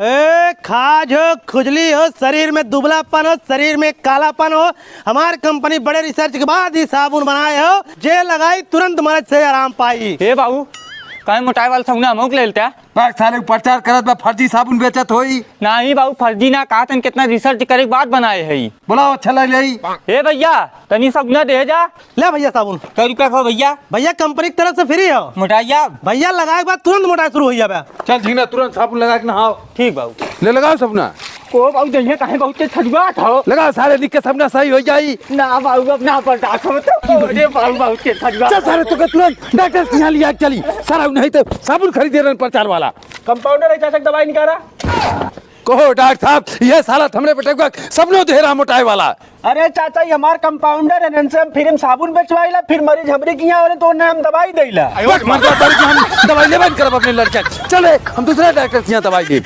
ए खाज हो, खुजली हो, शरीर में दुबलापन हो, शरीर में कालापन हो, हमार कंपनी बड़े रिसर्च के बाद ही साबुन बनाए हो, जे लगाई तुरंत मर्द से आराम पाई। हे बाबू कहीं मोटाई वाला साबुन हमको ले लेता बाग साले प्रचार करत बा फर्जी साबुन बेचत होई। नहीं बाबू फर्जी ना कहा तन कितना रिसर्च करे के बाद बनाए है। बोलाओ अच्छा लग रही। हे भैया तनी साबुन दे जा। ले भैया साबुन 100 रुपया खो भैया। भैया कंपनी की तरफ से फ्री हो। मोटाइया भैया लगाए के बाद तुरंत मोटाई शुरू हो जाए। चल ठीक ना तुरंत साबुन लगा के नहाओ। ठीक बाबू। ले लगाओ सपना। ओ बाबू जइया काहे बहुत खजवा था। लगाओ सारे लिख के सपना सही हो जाई। ना बाबू अपना पलटा खो तो अरे बाबू बहुत खजवा। चल सारे तो तुरंत डॉक्टर के यहाँ लिया चली। सारा नहीं तो साबुन खरीदे रन प्रचार वाला। कंपाउंडर ऐसा दवाई निकाला। कहो डॉक्टर साहब ये साला हमरे बेटे को सबनो देहरा मोटाई वाला। अरे चाचा ये हमार कंपाउंडर है, इनसे हम फिर हम साबुन बेचवाइला, फिर मरीज हमरे की यहाँ तो उन्हें हम दवाई देला। हम दवाई लेबन करब अपने लड़के। चले हम दूसरे डॉक्टर के यहाँ दवाई देब।